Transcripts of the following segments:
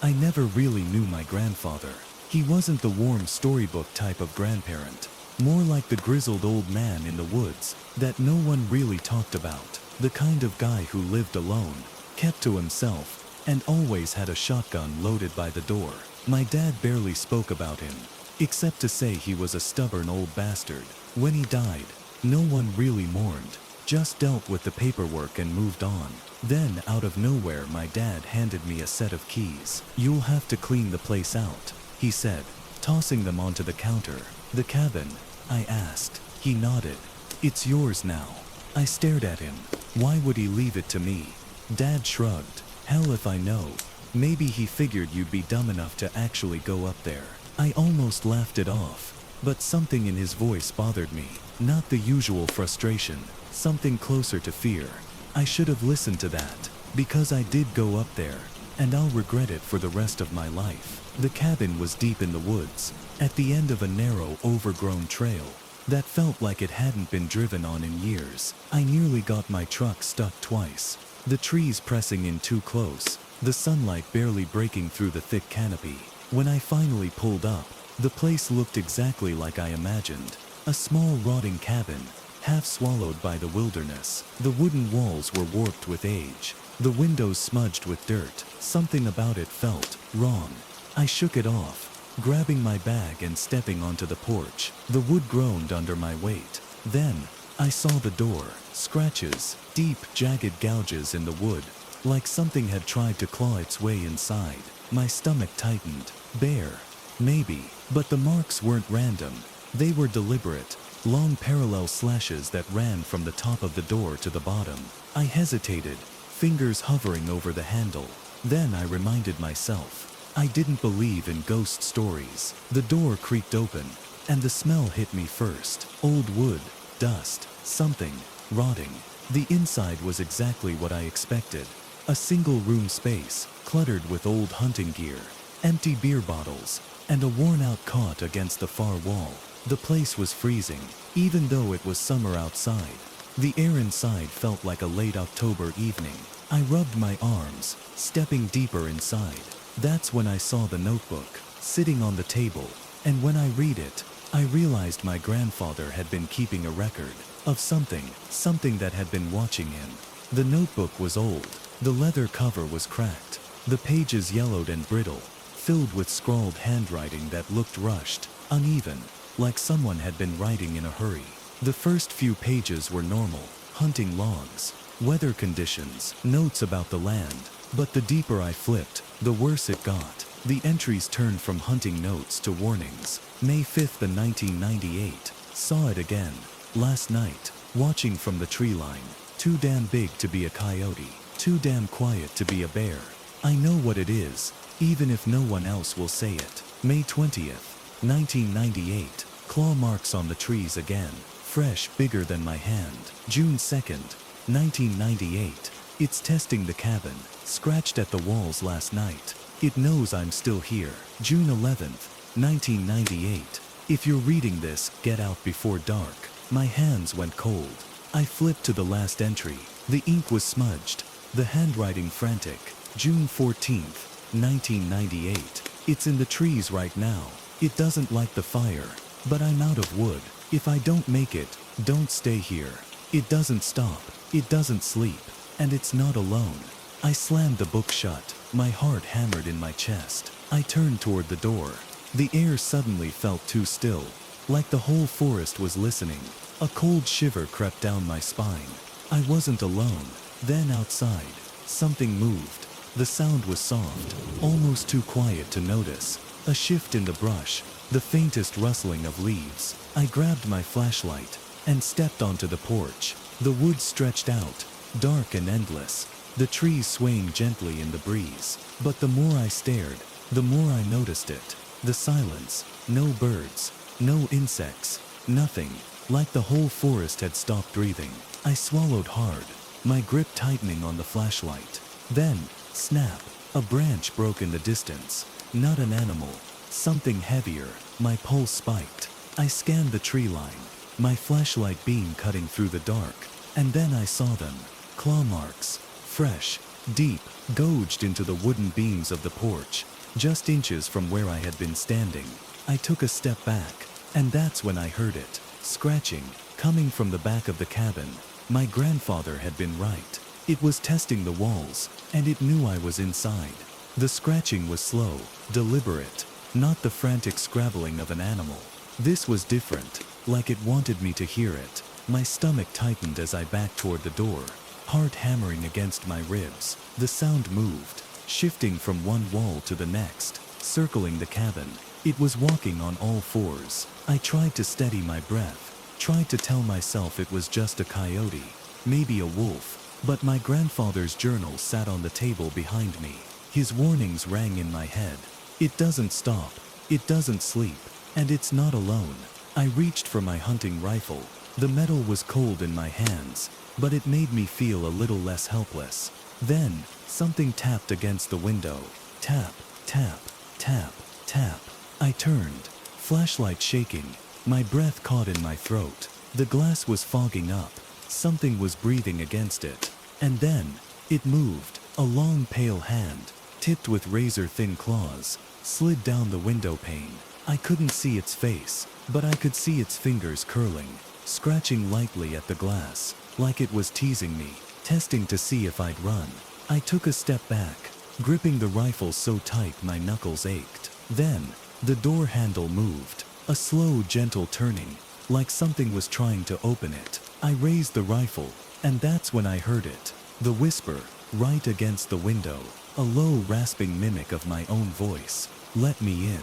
I never really knew my grandfather. He wasn't the warm storybook type of grandparent, more like the grizzled old man in the woods that no one really talked about, the kind of guy who lived alone, kept to himself, and always had a shotgun loaded by the door. My dad barely spoke about him, except to say he was a stubborn old bastard. When he died, no one really mourned, just dealt with the paperwork and moved on. Then, out of nowhere, my dad handed me a set of keys. "You'll have to clean the place out," he said, tossing them onto the counter. "The cabin?" I asked. He nodded. "It's yours now." I stared at him. Why would he leave it to me? Dad shrugged. "Hell if I know. Maybe he figured you'd be dumb enough to actually go up there." I almost laughed it off, but something in his voice bothered me. Not the usual frustration, something closer to fear. I should have listened to that, because I did go up there, and I'll regret it for the rest of my life. The cabin was deep in the woods, at the end of a narrow, overgrown trail that felt like it hadn't been driven on in years. I nearly got my truck stuck twice, the trees pressing in too close, the sunlight barely breaking through the thick canopy. When I finally pulled up, the place looked exactly like I imagined. A small rotting cabin, half swallowed by the wilderness. The wooden walls were warped with age, the windows smudged with dirt. Something about it felt wrong. I shook it off, grabbing my bag and stepping onto the porch. The wood groaned under my weight. Then, I saw the door. Scratches, deep, jagged gouges in the wood, like something had tried to claw its way inside. My stomach tightened. Bare, maybe, but the marks weren't random. They were deliberate, long parallel slashes that ran from the top of the door to the bottom. I hesitated, fingers hovering over the handle. Then I reminded myself, I didn't believe in ghost stories. The door creaked open, and the smell hit me first. Old wood, dust, something rotting. The inside was exactly what I expected. A single-room space, cluttered with old hunting gear, empty beer bottles, and a worn-out cot against the far wall. The place was freezing, even though it was summer outside. The air inside felt like a late October evening. I rubbed my arms, stepping deeper inside. That's when I saw the notebook, sitting on the table, and when I read it, I realized my grandfather had been keeping a record of something that had been watching him. The notebook was old, the leather cover was cracked, the pages yellowed and brittle, filled with scrawled handwriting that looked rushed, uneven, like someone had been writing in a hurry. The first few pages were normal, hunting logs, weather conditions, notes about the land, but the deeper I flipped, the worse it got. The entries turned from hunting notes to warnings. May 5th, 1998. Saw it again. Last night, watching from the tree line. Too damn big to be a coyote. Too damn quiet to be a bear. I know what it is, even if no one else will say it. May 20th, 1998. Claw marks on the trees again. Fresh, bigger than my hand. June 2nd, 1998. It's testing the cabin. Scratched at the walls last night. It knows I'm still here. June 11th, 1998. If you're reading this, get out before dark. My hands went cold. I flipped to the last entry. The ink was smudged, the handwriting frantic. June 14th, 1998. It's in the trees right now. It doesn't like the fire, but I'm out of wood. If I don't make it, don't stay here. It doesn't stop. It doesn't sleep. And it's not alone. I slammed the book shut, my heart hammered in my chest. I turned toward the door. The air suddenly felt too still, like the whole forest was listening. A cold shiver crept down my spine. I wasn't alone. Then outside, something moved. The sound was soft, almost too quiet to notice. A shift in the brush, the faintest rustling of leaves. I grabbed my flashlight and stepped onto the porch. The woods stretched out, dark and endless, the trees swaying gently in the breeze. But the more I stared, the more I noticed it. The silence, no birds, no insects, nothing, like the whole forest had stopped breathing. I swallowed hard, my grip tightening on the flashlight. Then, snap, a branch broke in the distance. Not an animal, something heavier. My pulse spiked. I scanned the tree line, my flashlight beam cutting through the dark, and then I saw them. Claw marks, fresh, deep, gouged into the wooden beams of the porch. just inches from where I had been standing. I took a step back, and that's when I heard it, scratching, coming from the back of the cabin. My grandfather had been right. It was testing the walls, and it knew I was inside. The scratching was slow, deliberate, not the frantic scrabbling of an animal. This was different, like it wanted me to hear it. My stomach tightened as I backed toward the door, heart hammering against my ribs. The sound moved, shifting from one wall to the next, circling the cabin. It was walking on all fours. I tried to steady my breath, tried to tell myself it was just a coyote, maybe a wolf, but my grandfather's journal sat on the table behind me. His warnings rang in my head. It doesn't stop, it doesn't sleep, and it's not alone. I reached for my hunting rifle. The metal was cold in my hands, but it made me feel a little less helpless. Then, something tapped against the window. Tap, tap, tap, tap. I turned, flashlight shaking, my breath caught in my throat. The glass was fogging up. Something was breathing against it. And then, it moved. A long pale hand, tipped with razor-thin claws, slid down the window pane. I couldn't see its face, but I could see its fingers curling, scratching lightly at the glass, like it was teasing me, testing to see if I'd run. I took a step back, gripping the rifle so tight my knuckles ached. Then, the door handle moved, a slow, gentle turning, like something was trying to open it. I raised the rifle, and that's when I heard it. The whisper, right against the window, a low, rasping mimic of my own voice. Let me in.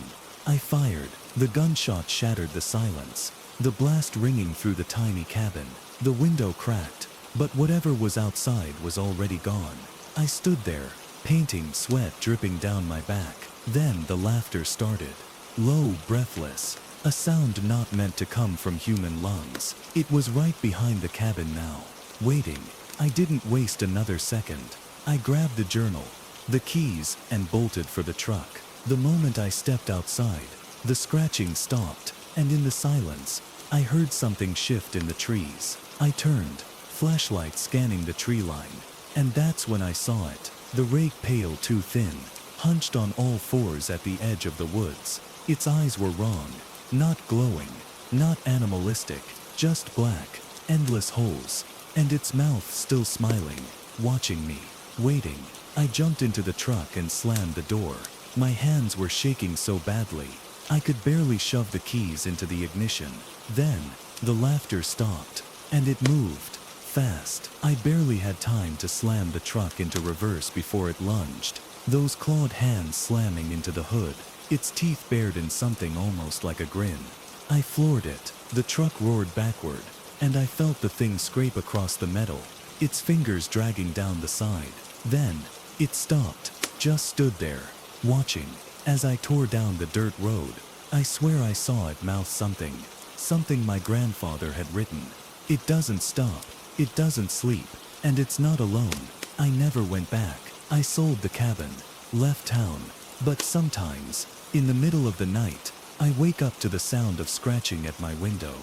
I fired. The gunshot shattered the silence, the blast ringing through the tiny cabin. The window cracked, but whatever was outside was already gone. I stood there, panting, sweat dripping down my back. Then the laughter started. Low, breathless, a sound not meant to come from human lungs. It was right behind the cabin now, waiting. I didn't waste another second. I grabbed the journal, the keys, and bolted for the truck. The moment I stepped outside, the scratching stopped, and in the silence, I heard something shift in the trees. I turned, flashlight scanning the tree line, and that's when I saw it. The rake pale too thin, hunched on all fours at the edge of the woods. Its eyes were wrong, not glowing, not animalistic, just black, endless holes, and its mouth still smiling, watching me, waiting. I jumped into the truck and slammed the door. My hands were shaking so badly, I could barely shove the keys into the ignition. Then, the laughter stopped, and it moved, fast. I barely had time to slam the truck into reverse before it lunged, those clawed hands slamming into the hood, its teeth bared in something almost like a grin. I floored it. The truck roared backward, and I felt the thing scrape across the metal, its fingers dragging down the side. Then, it stopped, just stood there, watching. As I tore down the dirt road, I swear I saw it mouth something my grandfather had written. It doesn't stop, it doesn't sleep, and it's not alone. I never went back. I sold the cabin, left town, but sometimes, in the middle of the night, I wake up to the sound of scratching at my window.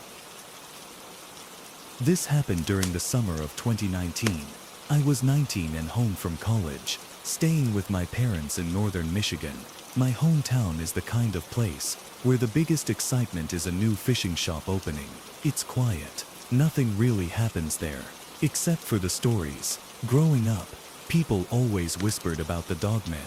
This happened during the summer of 2019. I was 19 and home from college, staying with my parents in northern Michigan. My hometown is the kind of place where the biggest excitement is a new fishing shop opening. It's quiet. Nothing really happens there, except for the stories. Growing up, people always whispered about the Dogman.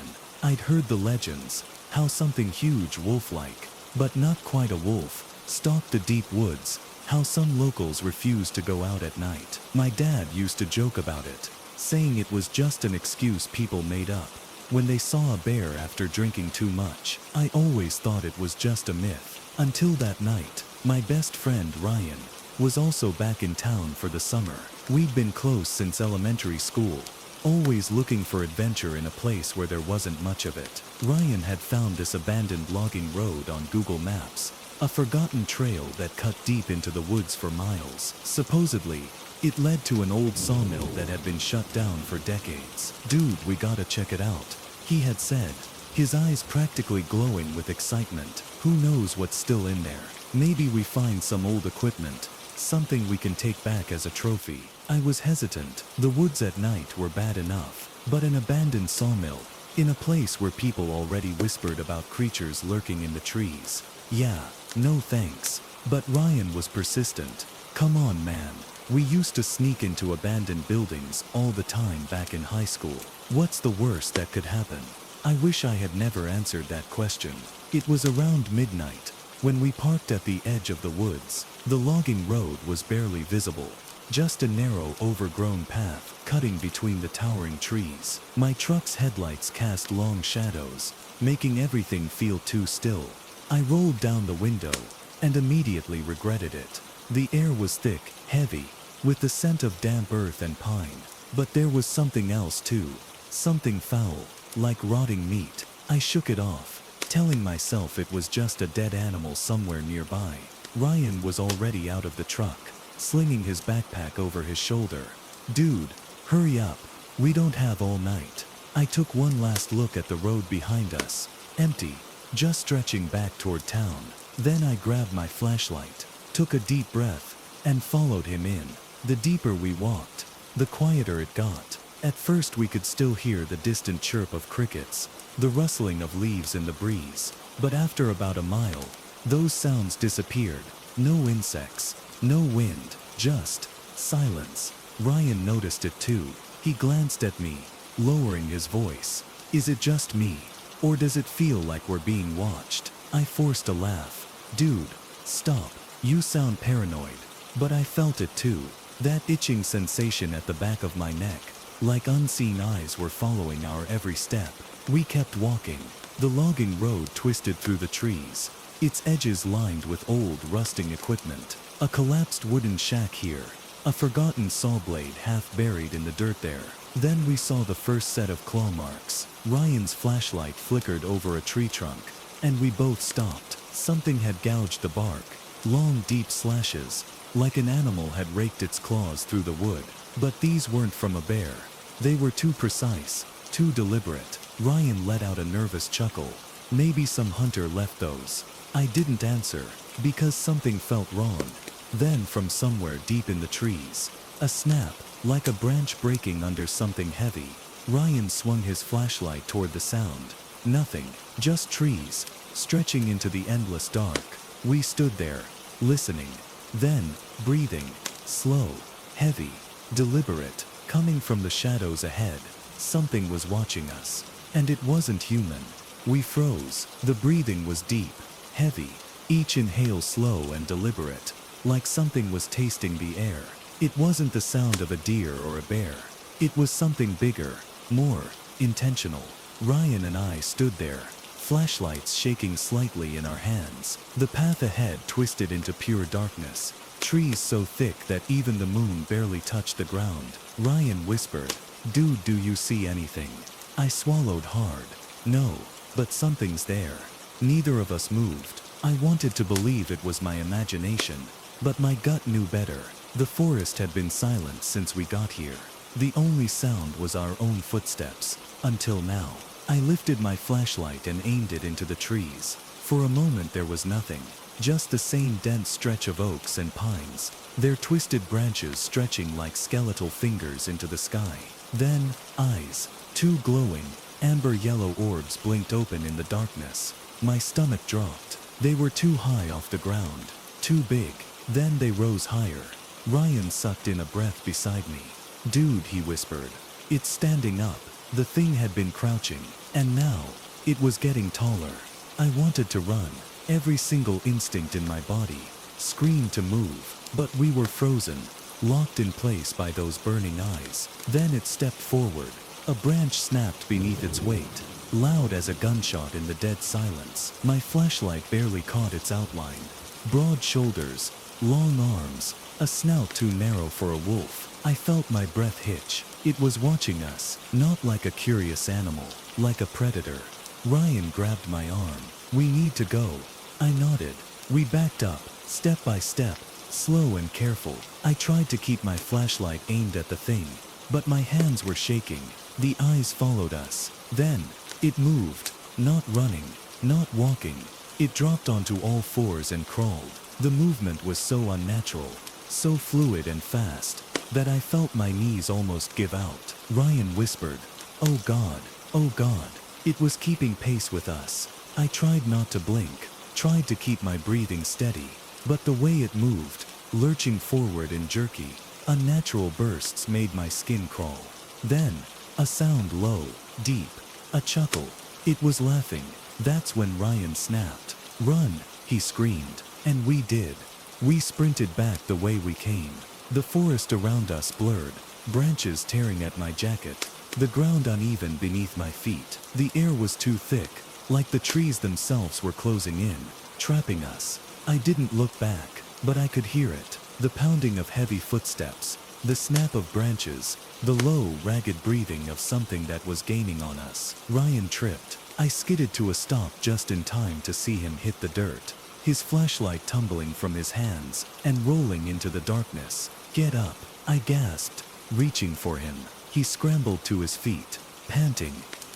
I'd heard the legends, how something huge wolf-like, but not quite a wolf, stalked the deep woods, how some locals refused to go out at night. My dad used to joke about it, saying it was just an excuse people made up when they saw a bear after drinking too much. I always thought it was just a myth, until that night. My best friend Ryan was also back in town for the summer. We'd been close since elementary school, always looking for adventure in a place where there wasn't much of it. Ryan had found this abandoned logging road on Google Maps, a forgotten trail that cut deep into the woods for miles. Supposedly, it led to an old sawmill that had been shut down for decades. "Dude, we gotta check it out," he had said, his eyes practically glowing with excitement. "Who knows what's still in there? Maybe we find some old equipment, something we can take back as a trophy." I was hesitant. The woods at night were bad enough, but an abandoned sawmill, In a place where people already whispered about creatures lurking in the trees. Yeah, no thanks. But Ryan was persistent. Come on, man. We used to sneak into abandoned buildings all the time back in high school. What's the worst that could happen? I wish I had never answered that question. It was around midnight when we parked at the edge of the woods. The logging road was barely visible. Just a narrow, overgrown path cutting between the towering trees. My truck's headlights cast long shadows, making everything feel too still. I rolled down the window and immediately regretted it. The air was thick, heavy, with the scent of damp earth and pine. But there was something else too. Something foul, like rotting meat. I shook it off, telling myself it was just a dead animal somewhere nearby. Ryan was already out of the truck, slinging his backpack over his shoulder. Dude, hurry up. We don't have all night. I took one last look at the road behind us. Empty, just stretching back toward town. Then I grabbed my flashlight, took a deep breath, and followed him in. The deeper we walked, the quieter it got. At first we could still hear the distant chirp of crickets, the rustling of leaves in the breeze. But after about a mile, those sounds disappeared. No insects, no wind, just silence. Ryan noticed it too. He glanced at me, lowering his voice. Is it just me? Or does it feel like we're being watched? I forced a laugh. Dude, stop. You sound paranoid. But I felt it too. That itching sensation at the back of my neck. Like unseen eyes were following our every step. We kept walking. The logging road twisted through the trees, its edges lined with old, rusting equipment. A collapsed wooden shack here, a forgotten saw blade half buried in the dirt there. Then we saw the first set of claw marks. Ryan's flashlight flickered over a tree trunk, and we both stopped. Something had gouged the bark, long, deep slashes, like an animal had raked its claws through the wood. But these weren't from a bear. They were too precise, too deliberate. Ryan let out a nervous chuckle. Maybe some hunter left those. I didn't answer, because something felt wrong. Then from somewhere deep in the trees, a snap, like a branch breaking under something heavy. Ryan swung his flashlight toward the sound. Nothing, just trees, stretching into the endless dark. We stood there, listening, then breathing, slow, heavy, deliberate, coming from the shadows ahead. Something was watching us, and it wasn't human. We froze. The breathing was deep, heavy, each inhale slow and deliberate, like something was tasting the air. It wasn't the sound of a deer or a bear. It was something bigger, more intentional. Ryan and I stood there, flashlights shaking slightly in our hands. The path ahead twisted into pure darkness, trees so thick that even the moon barely touched the ground. Ryan whispered, "Dude, do you see anything?" I swallowed hard. No, but something's there. Neither of us moved. I wanted to believe it was my imagination, but my gut knew better. The forest had been silent since we got here. The only sound was our own footsteps, until now. I lifted my flashlight and aimed it into the trees. For a moment there was nothing, just the same dense stretch of oaks and pines, their twisted branches stretching like skeletal fingers into the sky. Then, eyes, two glowing, amber-yellow orbs blinked open in the darkness. My stomach dropped. They were too high off the ground, too big. Then they rose higher. Ryan sucked in a breath beside me. "Dude," he whispered, "it's standing up." The thing had been crouching, and now, it was getting taller. I wanted to run, every single instinct in my body, screamed to move, but we were frozen, locked in place by those burning eyes. Then it stepped forward. A branch snapped beneath its weight, loud as a gunshot in the dead silence. My flashlight barely caught its outline. Broad shoulders, long arms, a snout too narrow for a wolf. I felt my breath hitch. It was watching us, not like a curious animal, like a predator. Ryan grabbed my arm. "We need to go." I nodded. We backed up, step by step, slow and careful. I tried to keep my flashlight aimed at the thing, but my hands were shaking. The eyes followed us. Then, it moved, not running, not walking. It dropped onto all fours and crawled. The movement was so unnatural, so fluid and fast, that I felt my knees almost give out. Ryan whispered, "Oh God, oh God." It was keeping pace with us. I tried not to blink, tried to keep my breathing steady, but the way it moved, lurching forward in jerky, unnatural bursts made my skin crawl. Then, a sound low, deep, a chuckle. It was laughing. That's when Ryan snapped. "Run!" he screamed. And we did. We sprinted back the way we came. The forest around us blurred, branches tearing at my jacket, the ground uneven beneath my feet. The air was too thick, like the trees themselves were closing in, trapping us. I didn't look back, but I could hear it. The pounding of heavy footsteps, the snap of branches, the low, ragged breathing of something that was gaining on us. Ryan tripped. I skidded to a stop just in time to see him hit the dirt, his flashlight tumbling from his hands and rolling into the darkness. "Get up," I gasped, reaching for him. He scrambled to his feet, panting,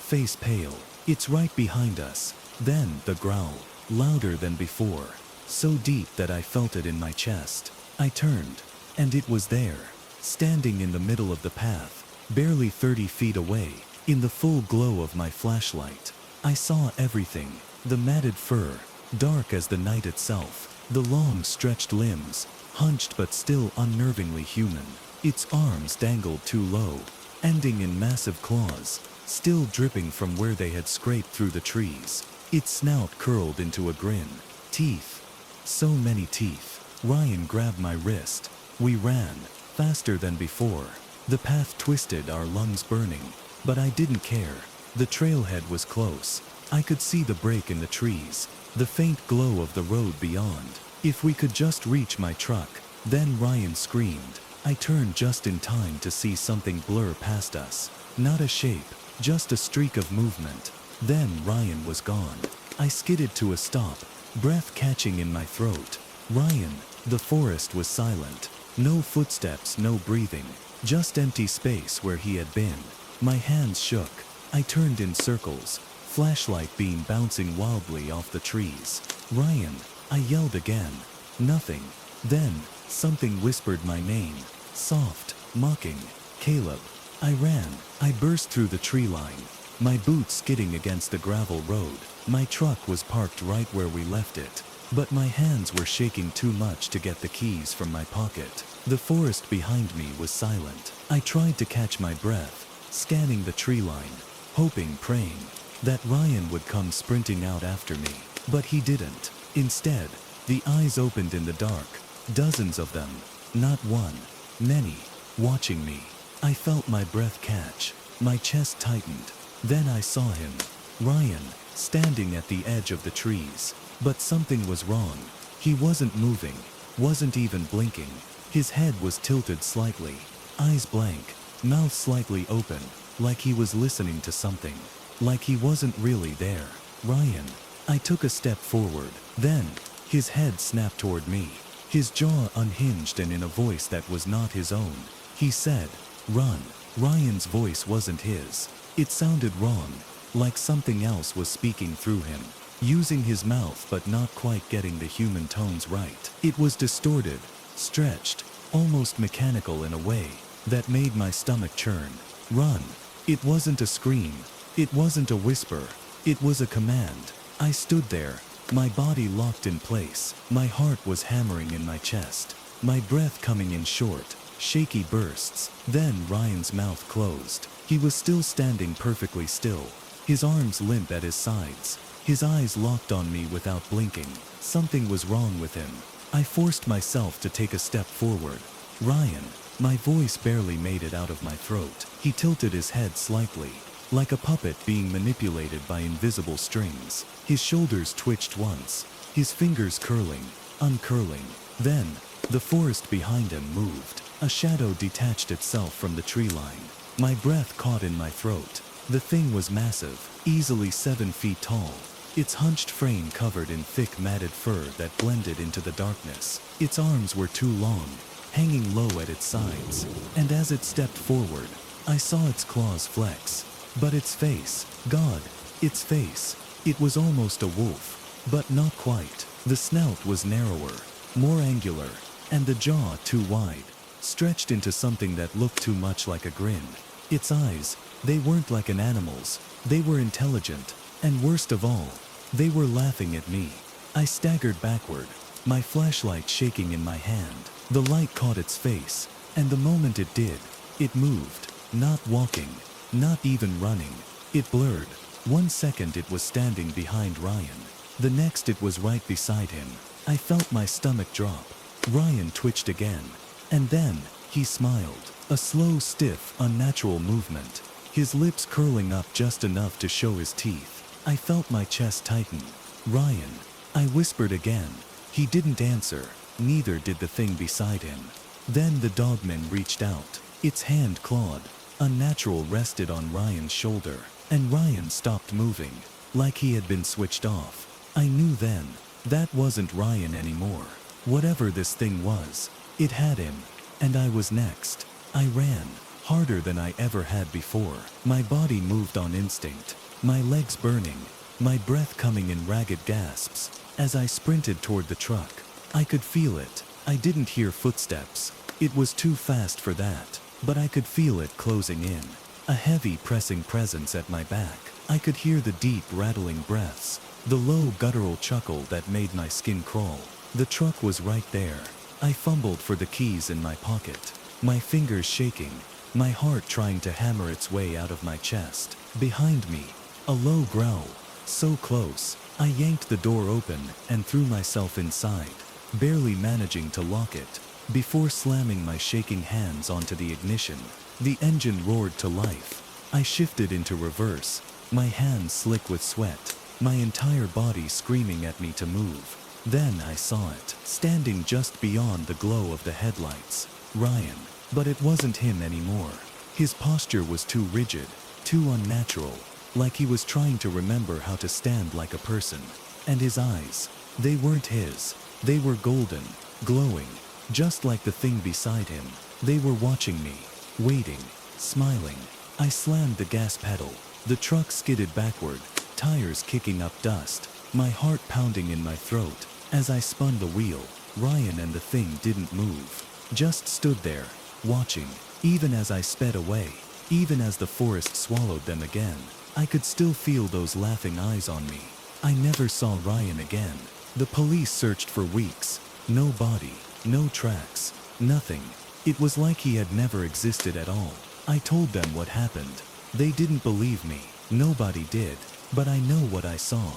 face pale. "It's right behind us." Then the growl, louder than before, so deep that I felt it in my chest. I turned, and it was there, standing in the middle of the path, barely 30 feet away, in the full glow of my flashlight. I saw everything: the matted fur, dark as the night itself, the long stretched limbs, hunched but still unnervingly human. Its arms dangled too low, ending in massive claws, still dripping from where they had scraped through the trees. Its snout curled into a grin. Teeth. So many teeth. Ryan grabbed my wrist. We ran, faster than before. The path twisted, our lungs burning, but I didn't care. The trailhead was close. I could see the break in the trees, the faint glow of the road beyond. If we could just reach my truck. Then Ryan screamed. I turned just in time to see something blur past us. Not a shape, just a streak of movement. Then Ryan was gone. I skidded to a stop, breath catching in my throat. Ryan. The forest was silent. No footsteps, no breathing, just empty space where he had been. My hands shook. I turned in circles, flashlight beam bouncing wildly off the trees. "Ryan," I yelled again. Nothing. Then, something whispered my name, soft, mocking. "Caleb." I ran. I burst through the tree line, my boots skidding against the gravel road. My truck was parked right where we left it, but my hands were shaking too much to get the keys from my pocket. The forest behind me was silent. I tried to catch my breath, scanning the tree line, hoping, praying, that Ryan would come sprinting out after me. But he didn't. Instead, the eyes opened in the dark, dozens of them, not one, many, watching me. I felt my breath catch, my chest tightened. Then I saw him, Ryan, standing at the edge of the trees. But something was wrong. He wasn't moving, wasn't even blinking. His head was tilted slightly, eyes blank, mouth slightly open, like he was listening to something, like he wasn't really there. "Ryan." I took a step forward. Then, his head snapped toward me, his jaw unhinged, and in a voice that was not his own, he said, "Run." Ryan's voice wasn't his. It sounded wrong, like something else was speaking through him, using his mouth but not quite getting the human tones right. It was distorted, stretched, almost mechanical in a way that made my stomach churn. "Run." It wasn't a scream. It wasn't a whisper. It was a command. I stood there, my body locked in place. My heart was hammering in my chest, my breath coming in short, shaky bursts. Then Ryan's mouth closed. He was still standing perfectly still, his arms limp at his sides, his eyes locked on me without blinking. Something was wrong with him. I forced myself to take a step forward. "Ryan." My voice barely made it out of my throat. He tilted his head slightly, like a puppet being manipulated by invisible strings. His shoulders twitched once, his fingers curling, uncurling. Then, the forest behind him moved. A shadow detached itself from the tree line. My breath caught in my throat. The thing was massive, easily 7 feet tall, its hunched frame covered in thick matted fur that blended into the darkness. Its arms were too long, hanging low at its sides, and as it stepped forward, I saw its claws flex. But its face, God, its face, it was almost a wolf, but not quite. The snout was narrower, more angular, and the jaw too wide, stretched into something that looked too much like a grin. Its eyes, they weren't like an animal's. They were intelligent, and worst of all, they were laughing at me. I staggered backward, my flashlight shaking in my hand. The light caught its face, and the moment it did, it moved. Not walking, not even running. It blurred. 1 second it was standing behind Ryan. The next it was right beside him. I felt my stomach drop. Ryan twitched again. And then, he smiled. A slow, stiff, unnatural movement. His lips curling up just enough to show his teeth. I felt my chest tighten. "Ryan," I whispered again. He didn't answer. Neither did the thing beside him. Then the dogman reached out. Its hand clawed. Unnatural rested on Ryan's shoulder. And Ryan stopped moving, like he had been switched off. I knew then, that wasn't Ryan anymore. Whatever this thing was, it had him. And I was next. I ran, harder than I ever had before. My body moved on instinct, my legs burning, my breath coming in ragged gasps. As I sprinted toward the truck, I could feel it. I didn't hear footsteps. It was too fast for that. But I could feel it closing in. A heavy pressing presence at my back. I could hear the deep rattling breaths, the low guttural chuckle that made my skin crawl. The truck was right there. I fumbled for the keys in my pocket, my fingers shaking, my heart trying to hammer its way out of my chest. Behind me, a low growl, so close. I yanked the door open and threw myself inside, barely managing to lock it, before slamming my shaking hands onto the ignition. The engine roared to life. I shifted into reverse, my hands slick with sweat, my entire body screaming at me to move. Then I saw it, standing just beyond the glow of the headlights. Ryan. But it wasn't him anymore. His posture was too rigid, too unnatural, like he was trying to remember how to stand like a person. And his eyes, they weren't his. They were golden, glowing, just like the thing beside him. They were watching me, waiting, smiling. I slammed the gas pedal. The truck skidded backward, tires kicking up dust, my heart pounding in my throat. As I spun the wheel, Ryan and the thing didn't move, just stood there, watching. Even as I sped away, even as the forest swallowed them again, I could still feel those laughing eyes on me. I never saw Ryan again. The police searched for weeks. No body, no tracks, nothing. It was like he had never existed at all. I told them what happened. They didn't believe me. Nobody did. But I know what I saw.